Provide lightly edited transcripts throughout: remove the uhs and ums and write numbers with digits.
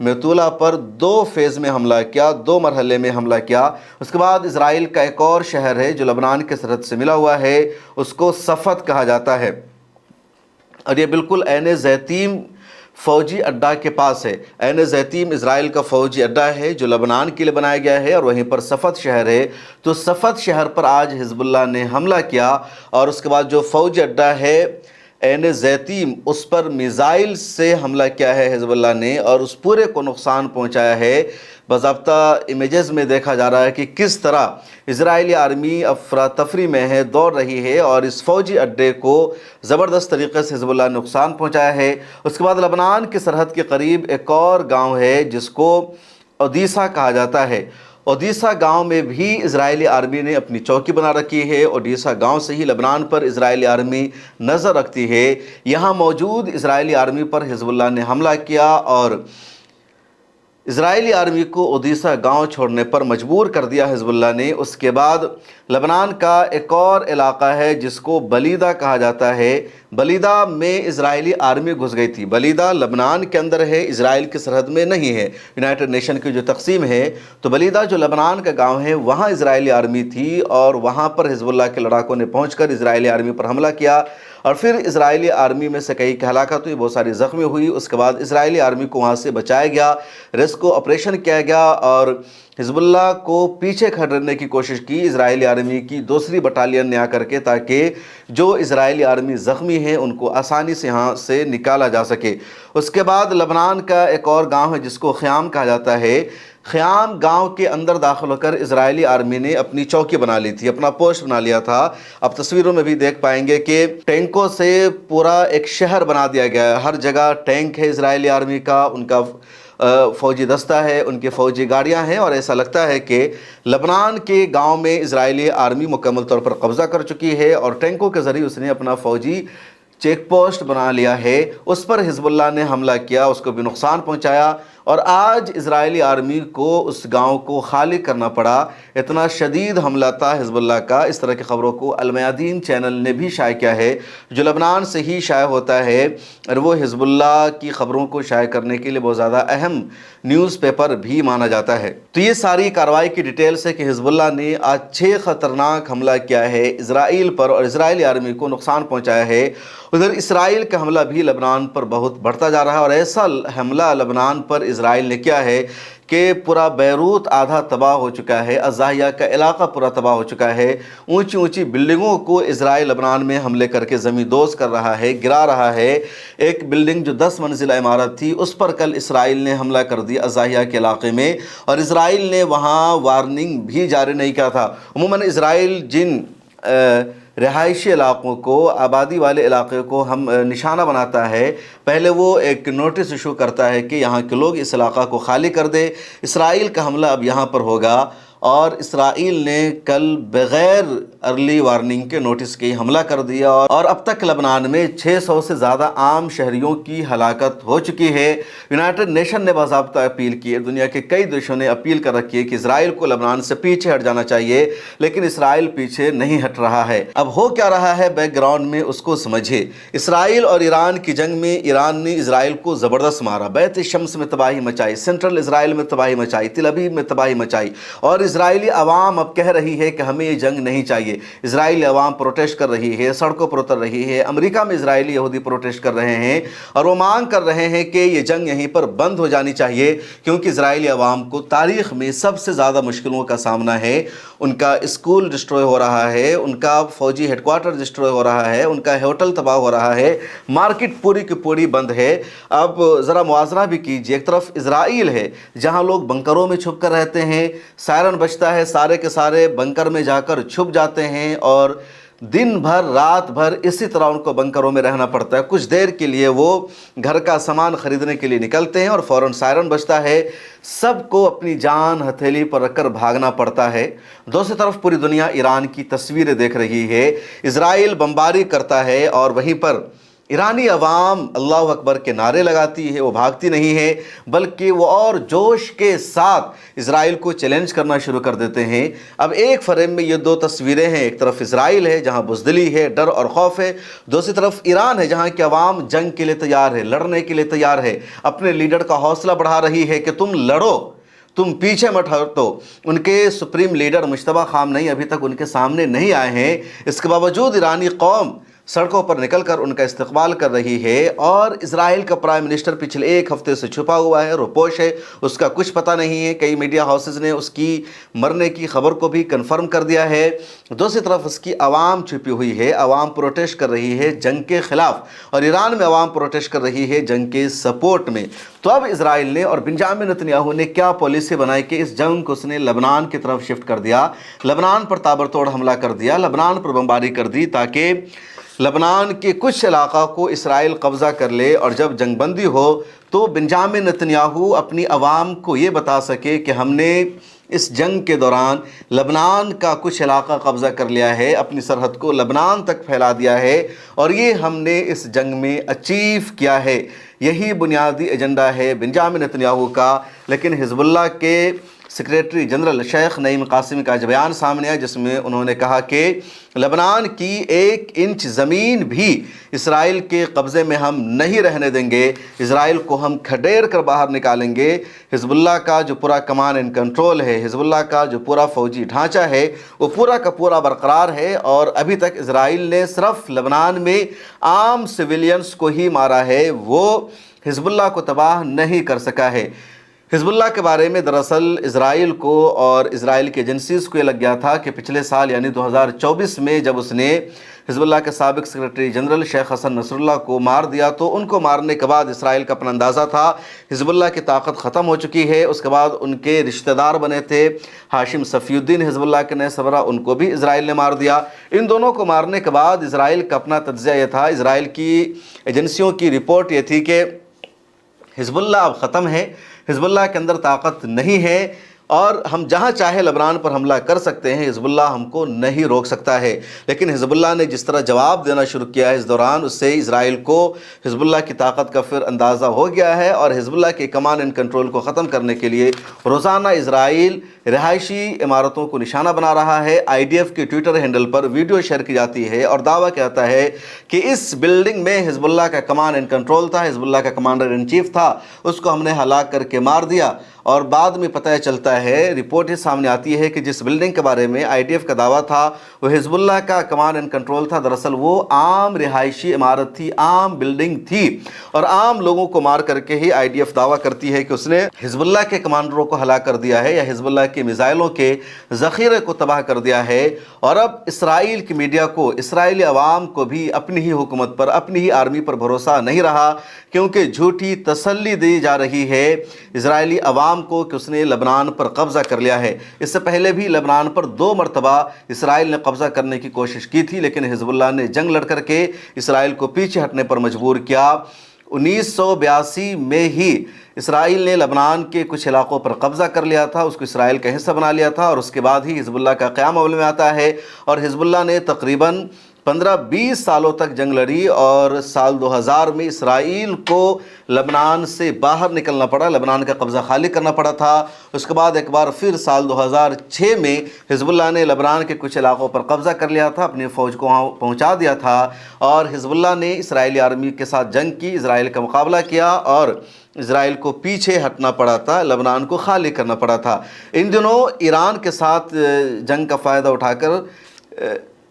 میتولا پر 2 phase میں حملہ کیا، 2 مرحلے میں حملہ کیا۔ اس کے بعد اسرائیل کا ایک اور شہر ہے جو لبنان کے سرحد سے ملا ہوا ہے، اس کو صفت کہا جاتا ہے، اور یہ بالکل عین زیتیم فوجی اڈا کے پاس ہے۔ عین زیتیم اسرائیل کا فوجی اڈا ہے جو لبنان کے لیے بنایا گیا ہے، اور وہیں پر صفت شہر ہے۔ تو صفت شہر پر آج حزب اللہ نے حملہ کیا، اور اس کے بعد جو فوجی اڈا ہے عین زیتیم، اس پر میزائل سے حملہ کیا ہے حزب اللہ نے، اور اس پورے کو نقصان پہنچایا ہے۔ باضابطہ امیجز میں دیکھا جا رہا ہے کہ کس طرح اسرائیلی آرمی افراتفری میں ہے، دوڑ رہی ہے، اور اس فوجی اڈے کو زبردست طریقے سے حزب اللہ نے نقصان پہنچایا ہے۔ اس کے بعد لبنان کی سرحد کے قریب ایک اور گاؤں ہے جس کو اودیسا کہا جاتا ہے۔ اودیسا گاؤں میں بھی اسرائیلی آرمی نے اپنی چوکی بنا رکھی ہے۔ اودیسا گاؤں سے ہی لبنان پر اسرائیلی آرمی نظر رکھتی ہے۔ یہاں موجود اسرائیلی آرمی پر حزب اللہ نے حملہ کیا، اور اسرائیلی آرمی کو اودیسا گاؤں چھوڑنے پر مجبور کر دیا حزب اللہ نے۔ اس کے بعد لبنان کا ایک اور علاقہ ہے جس کو بلیدہ کہا جاتا ہے۔ بلیدہ میں اسرائیلی آرمی گھس گئی تھی۔ بلیدہ لبنان کے اندر ہے، اسرائیل کی سرحد میں نہیں ہے۔ یونائٹڈ نیشن کی جو تقسیم ہے، تو بلیدہ جو لبنان کا گاؤں ہے وہاں اسرائیلی آرمی تھی، اور وہاں پر حزب اللہ کے لڑاکوں نے پہنچ کر اسرائیلی آرمی پر حملہ کیا، اور پھر اسرائیلی آرمی میں سے کئی کی ہلاکت ہوئی، بہت ساری زخمی ہوئی۔ اس کے بعد اسرائیلی آرمی کو وہاں سے بچایا گیا، ریسکیو آپریشن کیا گیا، اور حزب اللہ کو پیچھے کھڑنے کی کوشش کی اسرائیلی آرمی کی 2ری بٹالین نے آ کر کے، تاکہ جو اسرائیلی آرمی زخمی ہیں ان کو آسانی سے یہاں سے نکالا جا سکے۔ اس کے بعد لبنان کا ایک اور گاؤں ہے جس کو خیام کہا جاتا ہے۔ خیام گاؤں کے اندر داخل ہو کر اسرائیلی آرمی نے اپنی چوکی بنا لی تھی، اپنا پوسٹ بنا لیا تھا۔ اب تصویروں میں بھی دیکھ پائیں گے کہ ٹینکوں سے پورا ایک شہر بنا دیا گیا ہے، ہر جگہ ٹینک ہے اسرائیلی آرمی کا، ان کا فوجی دستہ ہے، ان کی فوجی گاڑیاں ہیں، اور ایسا لگتا ہے کہ لبنان کے گاؤں میں اسرائیلی آرمی مکمل طور پر قبضہ کر چکی ہے، اور ٹینکوں کے ذریعے اس نے اپنا فوجی چیک پوسٹ بنا لیا ہے۔ اس پر حزب اللہ نے حملہ کیا، اس کو بھی نقصان پہنچایا، اور آج اسرائیلی آرمی کو اس گاؤں کو خالی کرنا پڑا۔ اتنا شدید حملہ تھا حزب اللہ کا۔ اس طرح کی خبروں کو المیادین چینل نے بھی شائع کیا ہے، جو لبنان سے ہی شائع ہوتا ہے، اور وہ حزب اللہ کی خبروں کو شائع کرنے کے لیے بہت زیادہ اہم نیوز پیپر بھی مانا جاتا ہے۔ تو یہ ساری کارروائی کی ڈیٹیلز ہے کہ حزب اللہ نے آج 6 خطرناک حملہ کیا ہے اسرائیل پر، اور اسرائیلی آرمی کو نقصان پہنچایا ہے۔ ادھر اسرائیل کا حملہ بھی لبنان پر بہت بڑھتا جا رہا ہے، اور ایسا حملہ لبنان پر اسرائیل نے کیا ہے کہ پورا بیروت آدھا تباہ ہو چکا ہے، الزاہیہ کا علاقہ پورا تباہ ہو چکا ہے۔ اونچی اونچی بلڈنگوں کو اسرائیل لبنان میں حملے کر کے زمین دوز کر رہا ہے، گرا رہا ہے۔ ایک بلڈنگ جو 10 منزلہ عمارت تھی، اس پر کل اسرائیل نے حملہ کر دیا الزاہیہ کے علاقے میں، اور اسرائیل نے وہاں وارننگ بھی جاری نہیں کیا تھا۔ عموماً اسرائیل جن رہائشی علاقوں کو، آبادی والے علاقے کو ہم نشانہ بناتا ہے، پہلے وہ ایک نوٹس ایشو کرتا ہے کہ یہاں کے لوگ اس علاقہ کو خالی کر دے۔ اسرائیل کا حملہ اب یہاں پر ہوگا، اور اسرائیل نے کل بغیر ارلی وارننگ کے نوٹس کے حملہ کر دیا، اور اب تک لبنان میں 600 سے زیادہ عام شہریوں کی ہلاکت ہو چکی ہے۔ یونائٹڈ نیشن نے باضابطہ اپیل کی ہے، دنیا کے کئی دیشوں نے اپیل کر رکھی ہے کہ اسرائیل کو لبنان سے پیچھے ہٹ جانا چاہیے، لیکن اسرائیل پیچھے نہیں ہٹ رہا ہے۔ اب ہو کیا رہا ہے بیک گراؤنڈ میں، اس کو سمجھے۔ اسرائیل اور ایران کی جنگ میں ایران نے اسرائیل کو زبردست مارا، بیت شمس میں تباہی مچائی، سینٹرل اسرائیل میں تباہی مچائی، تل ابیب میں تباہی مچائی، اور اسرائیلی عوام اب کہہ رہی ہے کہ ہمیں یہ جنگ نہیں چاہیے۔ اسرائیلی عوام پروٹیسٹ کر رہی ہے، سڑکوں پر اتر رہی ہے۔ امریکہ میں اسرائیلی یہودی پروٹیسٹ کر رہے ہیں، اور وہ مانگ کر رہے ہیں کہ یہ جنگ یہیں پر بند ہو جانی چاہیے، کیونکہ اسرائیلی عوام کو تاریخ میں سب سے زیادہ مشکلوں کا سامنا ہے۔ ان کا اسکول ڈسٹروائے ہو رہا ہے، ان کا فوجی ہیڈ کوارٹر ڈسٹروائے ہو رہا ہے، ان کا ہوٹل تباہ ہو رہا ہے، مارکیٹ پوری کی پوری بند ہے۔ اب ذرا موازنہ بھی کیجیے، ایک طرف اسرائیل ہے جہاں لوگ بنکروں میں چھپ کر رہتے ہیں، سائرن بجتا ہے، سارے کے سارے بنکر میں جا کر چھپ جاتے ہیں، اور دن بھر رات بھر اسی طرح ان کو بنکروں میں رہنا پڑتا ہے۔ کچھ دیر کے لیے وہ گھر کا سامان خریدنے کے لیے نکلتے ہیں، اور فوراً سائرن بجتا ہے، سب کو اپنی جان ہتھیلی پر رکھ کر بھاگنا پڑتا ہے۔ دوسری طرف پوری دنیا ایران کی تصویریں دیکھ رہی ہے، اسرائیل بمباری کرتا ہے، اور وہیں پر ایرانی عوام اللہ اکبر کے نعرے لگاتی ہے، وہ بھاگتی نہیں ہے، بلکہ وہ اور جوش کے ساتھ اسرائیل کو چیلنج کرنا شروع کر دیتے ہیں۔ اب ایک فریم میں یہ دو تصویریں ہیں، ایک طرف اسرائیل ہے جہاں بزدلی ہے، ڈر اور خوف ہے، دوسری طرف ایران ہے جہاں کی عوام جنگ کے لیے تیار ہے، لڑنے کے لیے تیار ہے، اپنے لیڈر کا حوصلہ بڑھا رہی ہے کہ تم لڑو، تم پیچھے مت ہٹو۔ ان کے سپریم لیڈر مجتبیٰ خامنئی ابھی تک ان کے سامنے نہیں آئے ہیں، اس کے باوجود ایرانی قوم سڑکوں پر نکل کر ان کا استقبال کر رہی ہے، اور اسرائیل کا پرائم منسٹر پچھلے ایک ہفتے سے چھپا ہوا ہے، روپوش ہے، اس کا کچھ پتہ نہیں ہے۔ کئی میڈیا ہاؤسز نے اس کی مرنے کی خبر کو بھی کنفرم کر دیا ہے۔ دوسری طرف اس کی عوام چھپی ہوئی ہے، عوام پروٹیسٹ کر رہی ہے جنگ کے خلاف، اور ایران میں عوام پروٹیسٹ کر رہی ہے جنگ کے سپورٹ میں۔ تو اب اسرائیل نے اور بنجامن نتنیاہو نے کیا پالیسی بنائی کہ اس جنگ کو اس نے لبنان کی طرف شفٹ کر دیا، لبنان پر تابڑتوڑ حملہ کر دیا، لبنان پر بمباری کر دی تاکہ لبنان کے کچھ علاقہ کو اسرائیل قبضہ کر لے، اور جب جنگ بندی ہو تو بنجامن نتنیاہو اپنی عوام کو یہ بتا سکے کہ ہم نے اس جنگ کے دوران لبنان کا کچھ علاقہ قبضہ کر لیا ہے، اپنی سرحد کو لبنان تک پھیلا دیا ہے، اور یہ ہم نے اس جنگ میں اچیو کیا ہے۔ یہی بنیادی ایجنڈا ہے بنجامن نتنیاہو کا۔ لیکن حزب اللہ کے سیکریٹری جنرل شیخ نعیم قاسمی کا بیان سامنے آیا، جس میں انہوں نے کہا کہ لبنان کی 1 انچ زمین بھی اسرائیل کے قبضے میں ہم نہیں رہنے دیں گے، اسرائیل کو ہم کھڈیر کر باہر نکالیں گے۔ حزب اللہ کا جو پورا کمان اینڈ کنٹرول ہے، حزب اللہ کا جو پورا فوجی ڈھانچہ ہے، وہ پورا کا پورا برقرار ہے، اور ابھی تک اسرائیل نے صرف لبنان میں عام سویلینز کو ہی مارا ہے، وہ حزب اللہ کو تباہ نہیں کر سکا ہے۔ حزب اللہ کے بارے میں دراصل اسرائیل کو اور اسرائیل کی ایجنسیز کو یہ لگ گیا تھا کہ پچھلے سال یعنی 2024 میں جب اس نے حزب اللہ کے سابق سیکریٹری جنرل شیخ حسن نصر اللہ کو مار دیا، تو ان کو مارنے کے بعد اسرائیل کا اپنا اندازہ تھا حزب اللہ کی طاقت ختم ہو چکی ہے۔ اس کے بعد ان کے رشتہ دار بنے تھے ہاشم صفی الدین، حزب اللہ کے نئے سربراہ، ان کو بھی اسرائیل نے مار دیا۔ ان دونوں کو مارنے کے بعد اسرائیل کا اپنا تجزیہ یہ تھا، اسرائیل کی ایجنسیوں کی رپورٹ یہ تھی کہ حزب اللہ اب ختم ہے، حزب اللہ کے اندر طاقت نہیں ہے، اور ہم جہاں چاہے لبنان پر حملہ کر سکتے ہیں، حزب اللہ ہم کو نہیں روک سکتا ہے۔ لیکن حزب اللہ نے جس طرح جواب دینا شروع کیا ہے اس دوران، اس سے اسرائیل کو حزب اللہ کی طاقت کا پھر اندازہ ہو گیا ہے، اور حزب اللہ کے کمان اینڈ کنٹرول کو ختم کرنے کے لیے روزانہ اسرائیل رہائشی عمارتوں کو نشانہ بنا رہا ہے۔ IDF کے ٹویٹر ہینڈل پر ویڈیو شیئر کی جاتی ہے اور دعویٰ کہتا ہے کہ اس بلڈنگ میں حزب اللہ کا کمان اینڈ کنٹرول تھا، حزب اللہ کا کمانڈر ان چیف تھا، اس کو ہم نے ہلاک کر کے مار دیا۔ اور بعد میں پتہ چلتا ہے، رپورٹ یہ سامنے آتی ہے کہ جس بلڈنگ کے بارے میں IDF کا دعویٰ تھا وہ حزب اللہ کا کمان اینڈ کنٹرول تھا، دراصل وہ عام رہائشی عمارت تھی، عام بلڈنگ تھی، اور عام لوگوں کو مار کر کے ہی IDF دعویٰ کرتی ہے کہ اس نے حزب اللہ کے کمانڈروں کو ہلاک کر دیا ہے یا حزب اللہ کے میزائلوں کے ذخیرے کو تباہ کر دیا ہے۔ اور اب اسرائیل کی میڈیا کو، اسرائیلی عوام کو بھی اپنی ہی حکومت پر، اپنی ہی آرمی پر بھروسہ نہیں رہا، کیونکہ جھوٹی تسلی دی جا رہی ہے اسرائیلی عوام کو کہ اس نے لبنان پر قبضہ کر لیا ہے۔ اس سے پہلے بھی لبنان پر 2 مرتبہ اسرائیل نے قبضہ کرنے کی کوشش کی تھی، لیکن حزب اللہ نے جنگ لڑ کر کے اسرائیل کو پیچھے ہٹنے پر مجبور کیا۔ 1982 میں ہی اسرائیل نے لبنان کے کچھ علاقوں پر قبضہ کر لیا تھا، اس کو اسرائیل کا حصہ بنا لیا تھا، اور اس کے بعد ہی حزب اللہ کا قیام عمل میں آتا ہے، اور حزب اللہ نے تقریباً 15-20 سالوں تک جنگ لڑی، اور سال 2000 میں اسرائیل کو لبنان سے باہر نکلنا پڑا، لبنان کا قبضہ خالی کرنا پڑا تھا۔ اس کے بعد ایک بار پھر سال 2006 میں حزب اللہ نے لبنان کے کچھ علاقوں پر قبضہ کر لیا تھا، اپنی فوج کو وہاں پہنچا دیا تھا، اور حزب اللہ نے اسرائیلی آرمی کے ساتھ جنگ کی، اسرائیل کا مقابلہ کیا، اور اسرائیل کو پیچھے ہٹنا پڑا تھا، لبنان کو خالی کرنا پڑا تھا۔ ان دنوں ایران کے ساتھ جنگ کا فائدہ اٹھا کر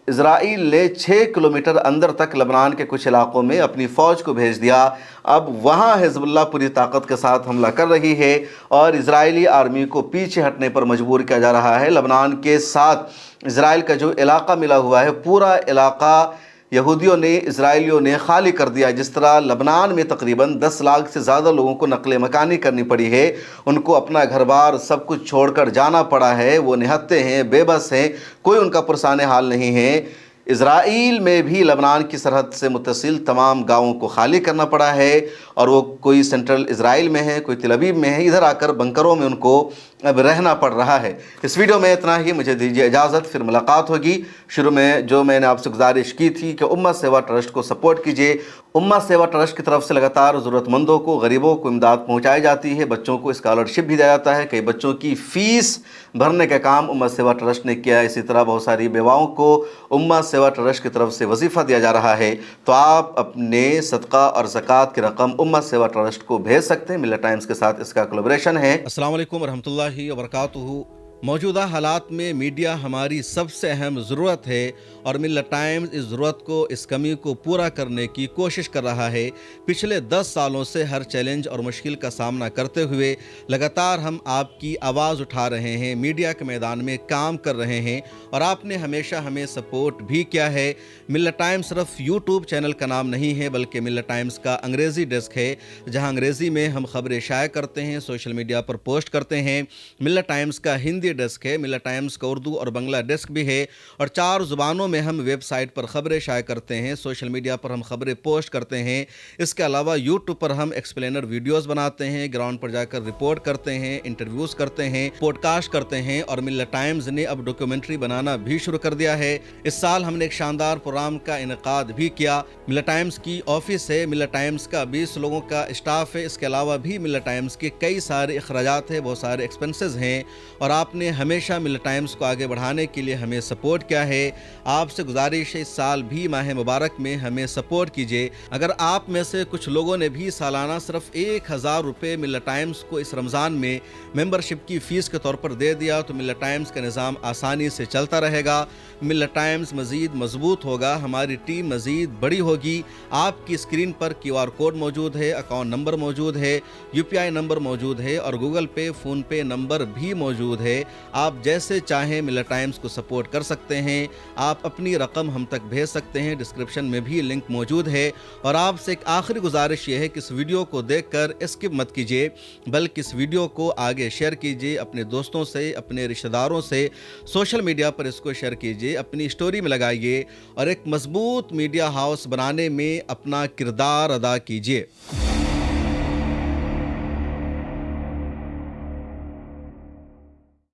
اسرائیل نے 6 کلومیٹر اندر تک لبنان کے کچھ علاقوں میں اپنی فوج کو بھیج دیا۔ اب وہاں حزب اللہ پوری طاقت کے ساتھ حملہ کر رہی ہے، اور اسرائیلی آرمی کو پیچھے ہٹنے پر مجبور کیا جا رہا ہے۔ لبنان کے ساتھ اسرائیل کا جو علاقہ ملا ہوا ہے، پورا علاقہ یہودیوں نے، اسرائیلیوں نے خالی کر دیا۔ جس طرح لبنان میں تقریباً 10 لاکھ سے زیادہ لوگوں کو نقل مکانی کرنی پڑی ہے، ان کو اپنا گھر بار سب کچھ چھوڑ کر جانا پڑا ہے، وہ نہتے ہیں، بے بس ہیں، کوئی ان کا پرسان حال نہیں ہے۔ اسرائیل میں بھی لبنان کی سرحد سے متصل تمام گاؤں کو خالی کرنا پڑا ہے، اور وہ کوئی سینٹرل اسرائیل میں ہے، کوئی تل ابیب میں ہے، ادھر آ کر بنکروں میں ان کو اب رہنا پڑ رہا ہے۔ اس ویڈیو میں اتنا ہی، مجھے دیجیے اجازت، پھر ملاقات ہوگی۔ شروع میں جو میں نے آپ سے گزارش کی تھی کہ امت سیوا ٹرسٹ کو سپورٹ کیجیے۔ امت سیوا ٹرسٹ کی طرف سے لگاتار ضرورت مندوں کو، غریبوں کو امداد پہنچائی جاتی ہے، بچوں کو اسکالرشپ بھی دیا جاتا ہے، کئی بچوں کی فیس بھرنے کا کام امت سیوا ٹرسٹ نے کیا ہے۔ اسی طرح بہت ساری بیواؤں کو امت سیوا ٹرسٹ کی طرف سے وظیفہ دیا جا رہا ہے۔ تو آپ اپنے صدقہ اور زکوٰۃ کی رقم امت سیوا ٹرسٹ کو بھیج سکتے ہیں۔ ملت ٹائمز کے ساتھ اس کا کولیبریشن ہے۔ السلام علیکم ورحمۃ اللہ وبرکاتہ۔ موجودہ حالات میں میڈیا ہماری سب سے اہم ضرورت ہے اور ملت ٹائمز اس ضرورت کو، اس کمی کو پورا کرنے کی کوشش کر رہا ہے۔ پچھلے 10 سالوں سے ہر چیلنج اور مشکل کا سامنا کرتے ہوئے لگاتار ہم آپ کی آواز اٹھا رہے ہیں، میڈیا کے میدان میں کام کر رہے ہیں اور آپ نے ہمیشہ ہمیں سپورٹ بھی کیا ہے۔ ملت ٹائمز صرف یوٹیوب چینل کا نام نہیں ہے، بلکہ ملت ٹائمز کا انگریزی ڈیسک ہے، جہاں انگریزی میں ہم خبریں شائع کرتے ہیں، سوشل میڈیا پر پوسٹ کرتے ہیں۔ ملت ٹائمز کا ہندی ڈیسک ہے، ملت ٹائمز کا اردو اور بنگلہ ڈیسک بھی ہے، اور 4 زبانوں میں ہم ویب سائٹ پر خبریں شائع کرتے ہیں، سوشل میڈیا پر ہم خبریں پوسٹ کرتے ہیں۔ اس کے علاوہ یوٹیوب پر ہم ایکسپلینر ویڈیوز بناتے ہیں، گراؤنڈ پر جا کر رپورٹ کرتے ہیں، انٹرویوز کرتے ہیں، پوڈ کاسٹ کرتے ہیں، اور ملت ٹائمز نے اب ڈاکیومنٹری بنانا بھی شروع کر دیا ہے۔ اس سال ہم نے ایک شاندار پروگرام کا انعقاد بھی کیا۔ ملت ٹائمز کی آفس ہے، ملت ٹائمز کا 20 لوگوں کا اسٹاف ہے، اس کے علاوہ بھی ملت ٹائمز کے کئی سارے اخراجات ہیں، بہت سارے ایکسپنسز ہیں، اور آپ نے ہمیشہ ملت ٹائمز کو آگے بڑھانے کے لیے ہمیں سپورٹ کیا ہے۔ آپ سے گزارش ہے اس سال بھی ماہ مبارک میں ہمیں سپورٹ کیجیے۔ اگر آپ میں سے کچھ لوگوں نے بھی سالانہ صرف 1000 روپے ملت ٹائمز کو اس رمضان میں ممبرشپ کی فیس کے طور پر دے دیا تو ملت ٹائمز کا نظام آسانی سے چلتا رہے گا، ملت ٹائمز مزید مضبوط ہوگا، ہماری ٹیم مزید بڑی ہوگی۔ آپ کی اسکرین پر QR کوڈ موجود ہے، اکاؤنٹ نمبر موجود ہے، UPI نمبر موجود ہے، اور گوگل پے، فون پے نمبر بھی موجود ہے۔ آپ جیسے چاہیں ملت ٹائمز کو سپورٹ کر سکتے ہیں، آپ اپنی رقم ہم تک بھیج سکتے ہیں، ڈسکرپشن میں بھی لنک موجود ہے۔ اور آپ سے ایک آخری گزارش یہ ہے کہ اس ویڈیو کو دیکھ کر اسکپ مت کیجیے، بلکہ اس ویڈیو کو آگے شیئر کیجیے اپنے دوستوں سے، اپنے رشتہ داروں سے، سوشل میڈیا پر اس کو شیئر کیجیے، اپنی اسٹوری میں لگائیے، اور ایک مضبوط میڈیا ہاؤس بنانے میں اپنا کردار ادا کیجیے۔